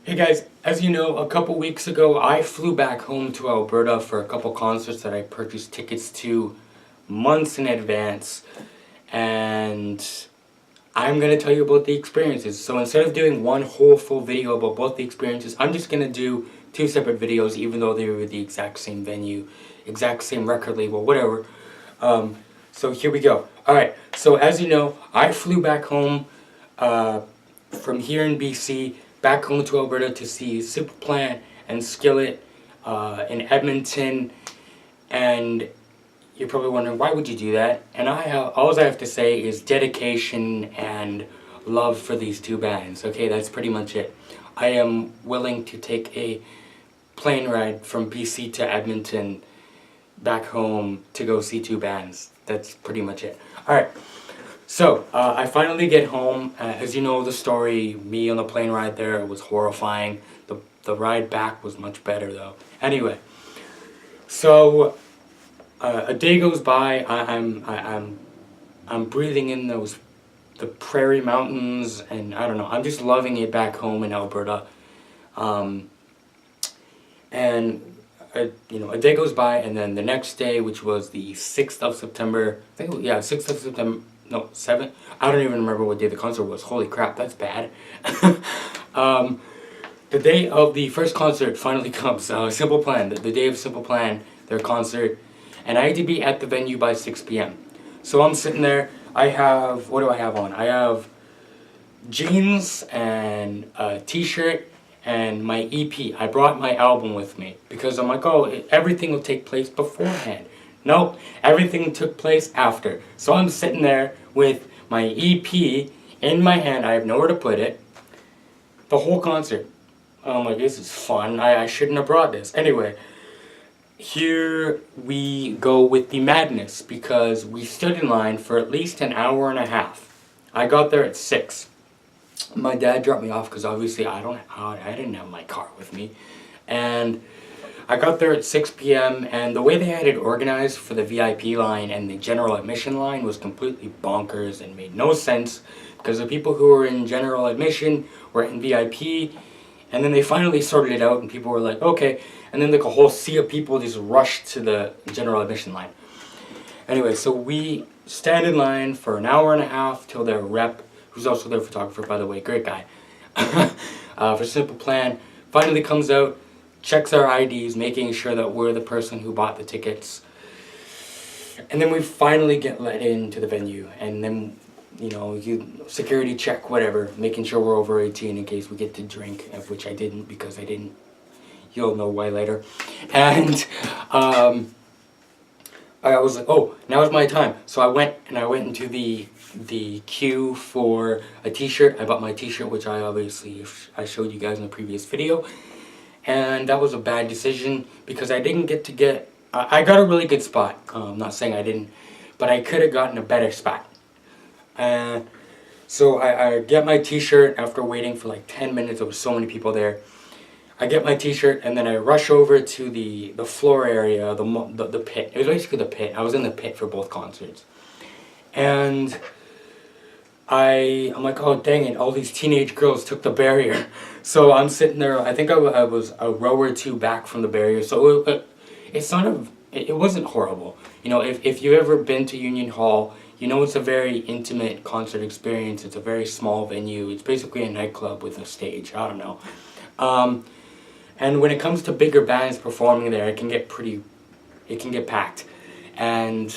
Hey guys, as you know, a couple weeks ago I flew back home to Alberta for a couple concerts that I purchased tickets to months in advance, and I'm going to tell you about the experiences. So instead of doing one whole full video about both the experiences, I'm just going to do two separate videos even though they were the exact same venue, exact same record label, whatever. So here we go. Alright, so as you know, I flew back home from here in BC back home to Alberta to see Simple Plan and Skillet in Edmonton, and you're probably wondering, why would you do that? And all I have to say is dedication and love for these two bands. Okay, that's pretty much it. I am willing to take a plane ride from BC to Edmonton back home to go see two bands. That's pretty much it. Alright, so I finally get home. As you know the story, me on the plane ride there, it was horrifying. The ride back was much better though. Anyway, so a day goes by. I'm breathing in the prairie mountains, and I don't know. I'm just loving it back home in Alberta. A day goes by, and then the next day, which was the 6th of September, I think, yeah, 6th of September, no, 7th, I don't even remember what day the concert was. Holy crap, that's bad. The day of the first concert finally comes. Simple Plan, the day of Simple Plan, their concert, and I had to be at the venue by 6 p.m. So I'm sitting there. I have, what do I have on? I have jeans and a t-shirt and my EP. I brought my album with me because I'm like, oh, everything will take place beforehand. Nope, everything took place after. So I'm sitting there with my EP in my hand. I have nowhere to put it. The whole concert. I'm like, this is fun. I shouldn't have brought this. Anyway, here we go with the madness because we stood in line for at least an hour and a half. I got there at 6. My dad dropped me off because obviously I didn't have my car with me, and I got there at 6 p.m. and the way they had it organized for the VIP line and the general admission line was completely bonkers and made no sense because the people who were in general admission were in VIP, and then they finally sorted it out and people were like, okay, and then like a whole sea of people just rushed to the general admission line. Anyway, so we stand in line for an hour and a half till their rep, who's also their photographer, by the way, great guy, for Simple Plan, finally comes out, checks our IDs, making sure that we're the person who bought the tickets. And then we finally get let into the venue, and then, you know, security check, whatever, making sure we're over 18 in case we get to drink, of which I didn't because I didn't. You'll know why later. And I was like, oh, now's my time. So I went into the queue for a t-shirt. I bought my t-shirt, which I showed you guys in the previous video. And that was a bad decision because I didn't get to get... I got a really good spot. I'm not saying I didn't, but I could have gotten a better spot. So I get my t-shirt after waiting for like 10 minutes. There was so many people there. I get my t-shirt and then I rush over to the floor area, the pit. It was basically the pit. I was in the pit for both concerts. And I'm like, oh dang it, all these teenage girls took the barrier. So I'm sitting there, I think I was a row or two back from the barrier. So it wasn't horrible. You know, if you've ever been to Union Hall, you know it's a very intimate concert experience. It's a very small venue. It's basically a nightclub with a stage. I don't know. And when it comes to bigger bands performing there, it can get packed. And,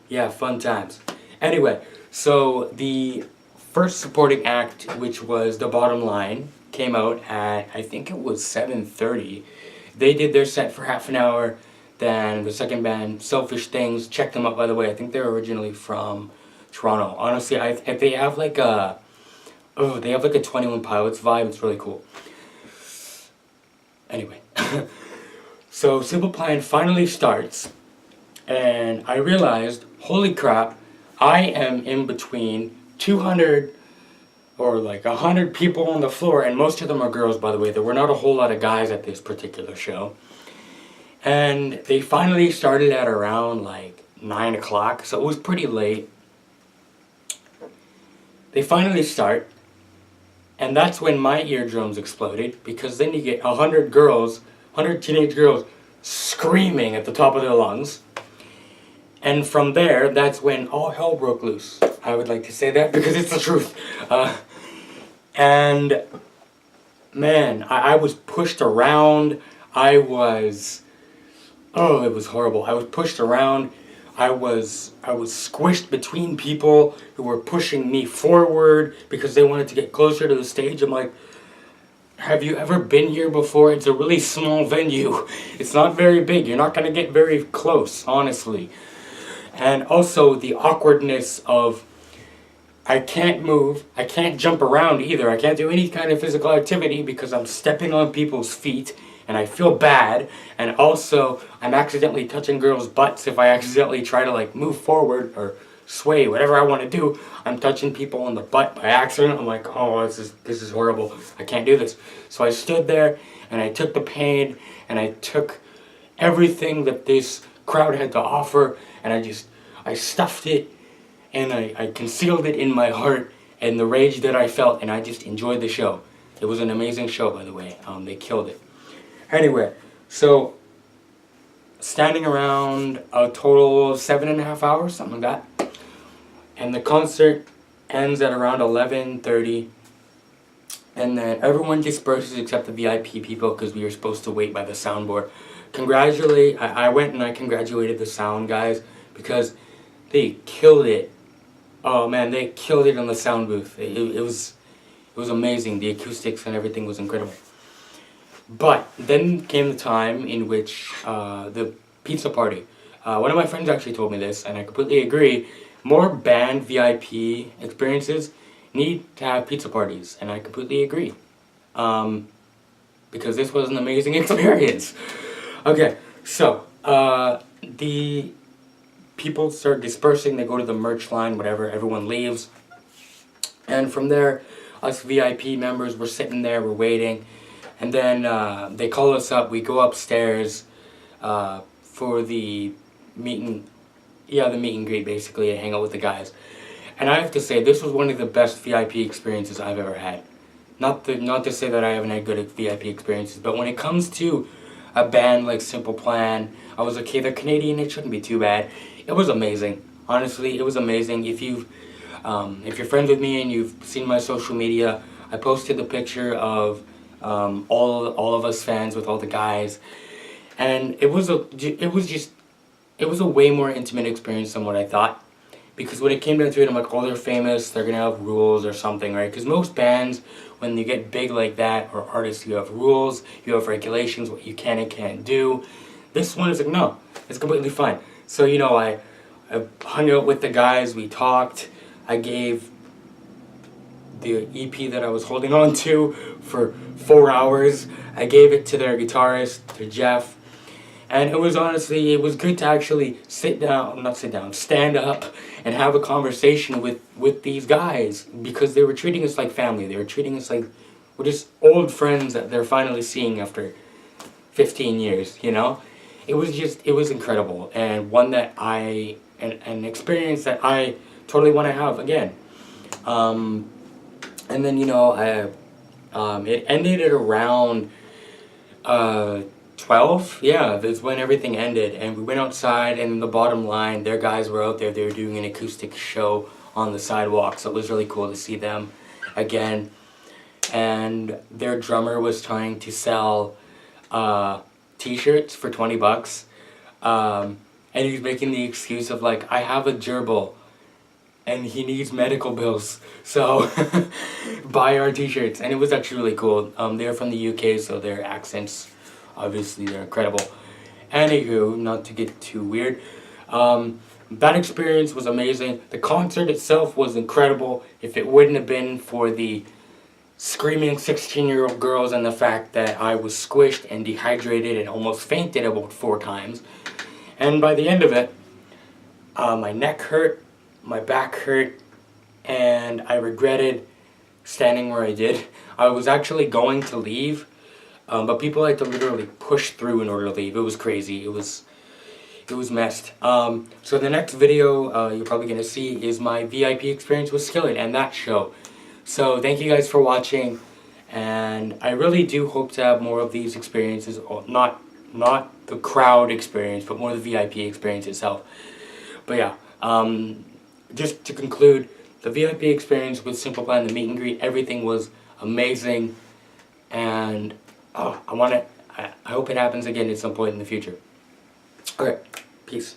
yeah, fun times. Anyway, so the first supporting act, which was The Bottom Line, came out at, I think it was 7:30. They did their set for half an hour. Then the second band, Selfish Things, checked them out, by the way. I think they're originally from Toronto. Honestly, if they have like a... Oh, they have like a 21 Pilots vibe. It's really cool. Anyway. So Simple Plan finally starts. And I realized, holy crap, I am in between 200 or like 100 people on the floor. And most of them are girls, by the way. There were not a whole lot of guys at this particular show. And they finally started at around like 9 o'clock. So it was pretty late. They finally start. And that's when my eardrums exploded, because then you get 100 girls, 100 teenage girls screaming at the top of their lungs. And from there, that's when all hell broke loose. I would like to say that because it's the truth. And man, I was pushed around. It was horrible. I was pushed around. I was squished between people who were pushing me forward because they wanted to get closer to the stage. I'm like, have you ever been here before? It's a really small venue. It's not very big. You're not going to get very close, honestly. And also the awkwardness of, I can't move, I can't jump around either, I can't do any kind of physical activity because I'm stepping on people's feet and I feel bad, and also I'm accidentally touching girls' butts if I accidentally try to like move forward or sway, whatever I want to do. I'm touching people on the butt by accident. I'm like, oh, this is horrible, I can't do this. So I stood there and I took the pain and I took everything that this crowd had to offer, and I stuffed it and I concealed it in my heart and the rage that I felt, and I just enjoyed the show. It was an amazing show, by the way. They killed it. Anyway, so standing around a total of 7.5 hours, something like that. And the concert ends at around 11:30. And then everyone disperses except the VIP people because we were supposed to wait by the soundboard. I went and I congratulated the sound guys because they killed it. Oh man, they killed it on the sound booth. It was amazing. The acoustics and everything was incredible. But then came the time in which the pizza party. One of my friends actually told me this, and I completely agree. More band VIP experiences need to have pizza parties, and I completely agree. Because this was an amazing experience. Okay, so the people start dispersing, they go to the merch line, whatever, everyone leaves. And from there, us VIP members were sitting there, we're waiting. And then they call us up, we go upstairs for the meet and greet basically, and hang out with the guys. And I have to say, this was one of the best VIP experiences I've ever had. Not to say that I haven't had good VIP experiences, but when it comes to a band like Simple Plan, I was okay, they're Canadian, it shouldn't be too bad. It was amazing. Honestly, it was amazing. If you're friends with me and you've seen my social media, I posted the picture of all of us fans with all the guys, and it was a way more intimate experience than what I thought. Because when it came down to it, I'm like, oh, they're famous, they're gonna have rules or something, right? Because most bands, when you get big like that, or artists, you have rules, you have regulations, what you can and can't do. This one is like, no, it's completely fine. So, I hung out with the guys, we talked, I gave the EP that I was holding on to for 4 hours, I gave it to their guitarist, to Jeff. And it was good to actually stand up and have a conversation with these guys, because they were treating us like family. They were treating us like we're just old friends that they're finally seeing after 15 years, It was incredible, and one that an experience that I totally want to have again. And then, it ended at around 12, yeah, that's when everything ended, and we went outside, and the bottom line, their guys were out there, they were doing an acoustic show on the sidewalk, so it was really cool to see them again. And their drummer was trying to sell t-shirts for $20, and he was making the excuse of like, I have a gerbil and he needs medical bills, so buy our t-shirts. And it was actually really cool. They're from the UK, so their accents, obviously, they're incredible. Anywho, not to get too weird, that experience was amazing. The concert itself was incredible. If it wouldn't have been for the screaming 16-year-old girls and the fact that I was squished and dehydrated and almost fainted about 4 times. And by the end of it, my neck hurt, my back hurt, and I regretted standing where I did. I was actually going to leave, but people had to literally push through in order to leave. It was crazy. It was messed. So the next video you're probably going to see is my VIP experience with Skillet and that show. So thank you guys for watching, and I really do hope to have more of these experiences, not the crowd experience, but more the VIP experience itself. But yeah, just to conclude, the VIP experience with Simple Plan, the meet and greet, everything was amazing, and I hope it happens again at some point in the future. Okay, peace.